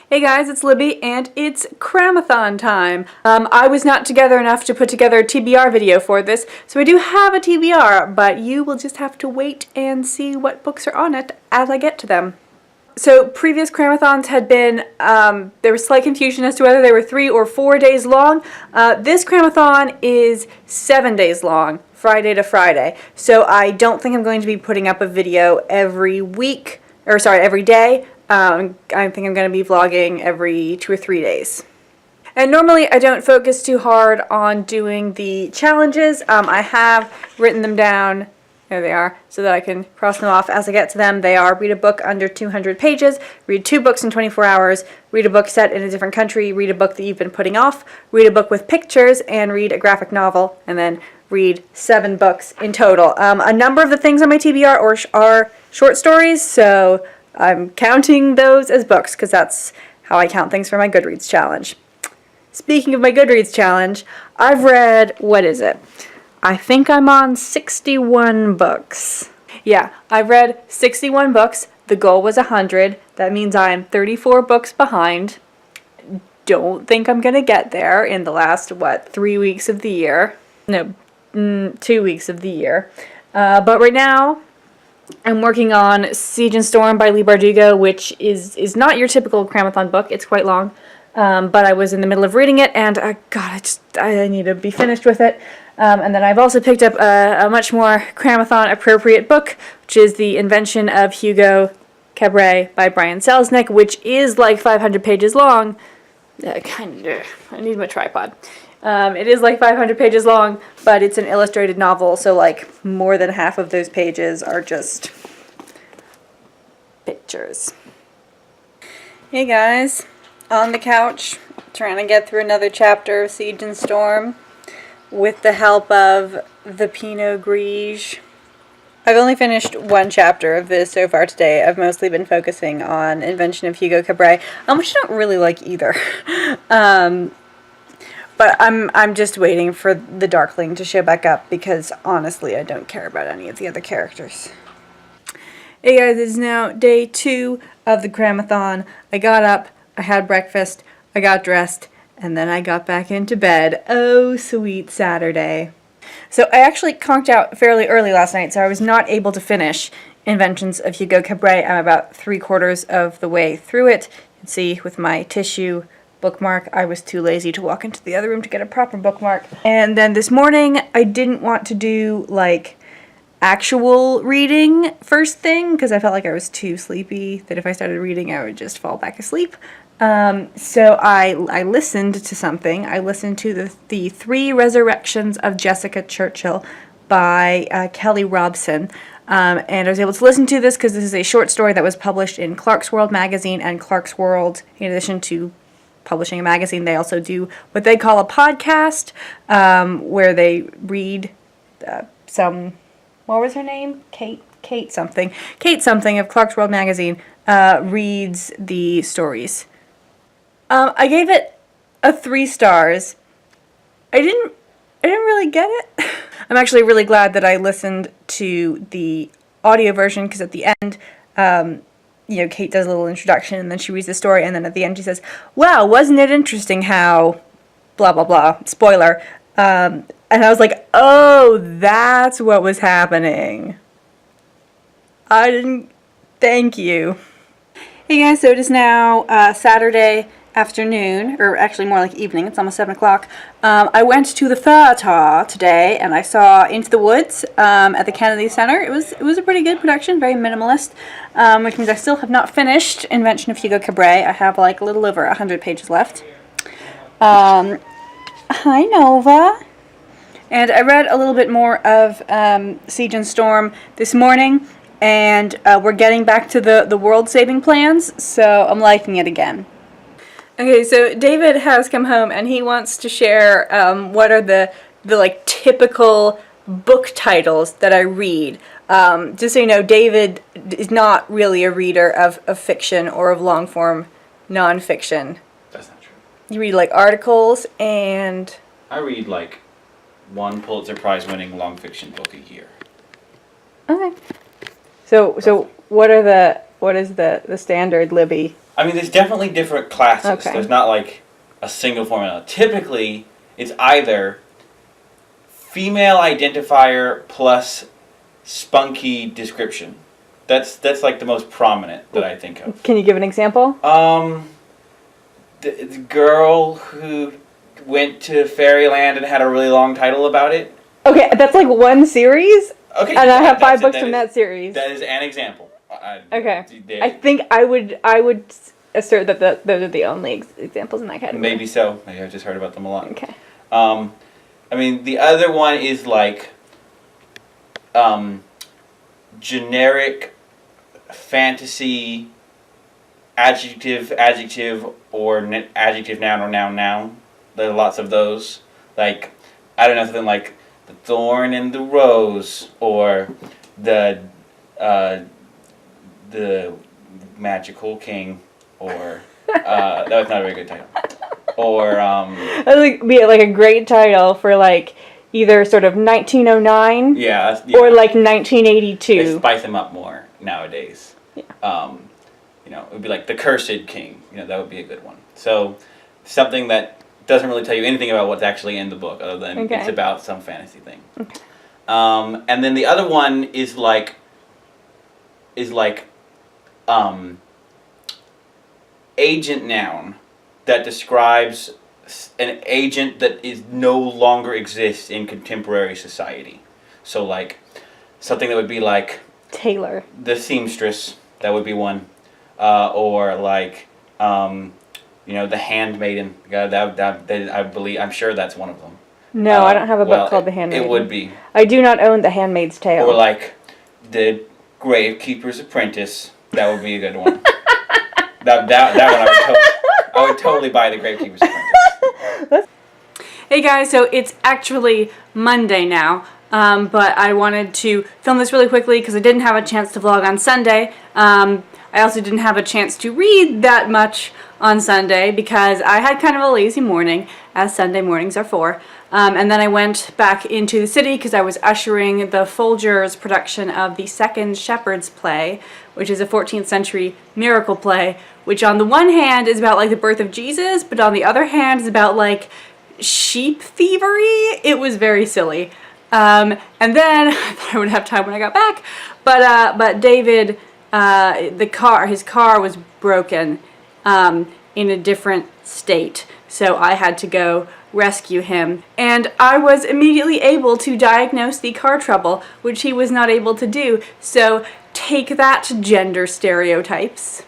Hey guys, it's Libby, and it's Cramathon time. I was not together enough to put together a TBR video for this, so I do have a TBR, but you will just have to wait and see what books are on it as I get to them. So previous Cramathons had been, there was slight confusion as to whether they were 3 or 4 days long. This Cramathon is 7 days long, Friday to Friday. So I don't think I'm going to be putting up a video every week, or sorry, every day. I think I'm going to be vlogging every 2 or 3 days. And normally I don't focus too hard on doing the challenges. I have written them down, there they are, so that I can cross them off as I get to them. They are read a book under 200 pages, read 2 books in 24 hours, read a book set in a different country, read a book that you've been putting off, read a book with pictures, and read a graphic novel, and then read 7 books in total. A number of the things on my TBR are short stories, so I'm counting those as books because that's how I count things for my Goodreads challenge. Speaking of my Goodreads challenge, I've read, what is it? I think I'm on 61 books. Yeah, I've read 61 books. The goal was 100. That means I'm 34 books behind. Don't think I'm gonna get there in the last, 3 weeks of the year? No, 2 weeks of the year. But right now, I'm working on Siege and Storm by Leigh Bardugo, which is not your typical Cramathon book. It's quite long, but I was in the middle of reading it, and I need to be finished with it. And then I've also picked up a much more Cramathon appropriate book, which is The Invention of Hugo Cabret by Brian Selznick, which is like 500 pages long. I need my tripod. It is like 500 pages long, but it's an illustrated novel, so like more than half of those pages are just pictures. Hey guys, on the couch, trying to get through another chapter of Siege and Storm with the help of the Pinot Grigio. I've only finished 1 chapter of this so far today. I've mostly been focusing on Invention of Hugo Cabret, which I don't really like either. But I'm just waiting for the Darkling to show back up because honestly I don't care about any of the other characters. Hey guys, it is now day 2 of the Cramathon. I got up, I had breakfast, I got dressed, and then I got back into bed. Oh, sweet Saturday. So I actually conked out fairly early last night, so I was not able to finish Inventions of Hugo Cabret. I'm about 3/4 of the way through it. You can see with my tissue bookmark, I was too lazy to walk into the other room to get a proper bookmark. And then this morning, I didn't want to do, like, actual reading first thing, because I felt like I was too sleepy, that if I started reading, I would just fall back asleep. So I listened to something. I listened to the 3 Resurrections of Jessica Churchill by Kelly Robson. And I was able to listen to this because this is a short story that was published in Clarkesworld magazine, and Clarkesworld, in addition to publishing a magazine, they also do what they call a podcast, where they read what was her name? Kate something of Clarkesworld magazine reads the stories. I gave it a 3 stars. I didn't really get it. I'm actually really glad that I listened to the audio version, because at the end, Kate does a little introduction, and then she reads the story, and then at the end she says, "Wow, wasn't it interesting how blah blah blah," spoiler, and I was like, oh, that's what was happening. I didn't, thank you. Hey guys, so it is now Saturday afternoon, or actually more like evening, it's almost 7 o'clock. I went to the theater today, and I saw Into the Woods at the Kennedy Center. It was a pretty good production, very minimalist, which means I still have not finished Invention of Hugo Cabret. I have like a little over 100 pages left. Hi Nova. And I read a little bit more of Siege and Storm this morning, and we're getting back to the world-saving plans, so I'm liking it again. Okay, so David has come home, and he wants to share what are the like typical book titles that I read. Just so you know, David is not really a reader of fiction or of long-form non-fiction. That's not true. You read like articles, and I read like 1 Pulitzer Prize winning long fiction book a year. Okay. So what is the standard Libby I mean, there's definitely different classes. Okay. There's not like a single formula. Typically, it's either female identifier plus spunky description. That's like the most prominent that I think of. Can you give an example? The girl who went to Fairyland and had a really long title about it. Okay, that's like one series, Okay, and I have 5 that's- books from that series. That is an example. Okay. I think I would assert that those are the only examples in that category. Maybe so. Maybe I've just heard about them a lot. Okay. I mean, the other one is like generic fantasy adjective, or adjective, noun, or noun. There are lots of those. Like, I don't know, something like the thorn and the rose, or the magical king, or that was not a very good title. Or That would be like a great title for like either sort of 1909 yeah, or like they 1982. spice them up more nowadays. Yeah. You know, it would be like the Cursed King. You know, that would be a good one. So something that doesn't really tell you anything about what's actually in the book, other than Okay. it's about some fantasy thing. Okay. And then the other one is like agent noun that describes an agent that is no longer exists in contemporary society. So like something that would be like Taylor. the seamstress, that would be one, or like you know, the handmaiden. I'm sure that's one of them. No, I don't have a book well, called The Handmaiden. It would be. I do not own The Handmaid's Tale. Or like the Gravekeeper's Apprentice. That would be a good one. that one I would totally buy the Gravekeeper's Apprentice. Hey guys, so it's actually Monday now, but I wanted to film this really quickly because I didn't have a chance to vlog on Sunday. I also didn't have a chance to read that much on Sunday because I had kind of a lazy morning, as Sunday mornings are for. And then I went back into the city because I was ushering the Folgers production of the Second Shepherd's Play, which is a 14th century miracle play, which on the one hand is about like the birth of Jesus, but on the other hand is about like sheep thievery. It was very silly. And then I thought I would have time when I got back, but David, his car was broken in a different state, so I had to go rescue him, and I was immediately able to diagnose the car trouble, which he was not able to do. So take that, gender stereotypes.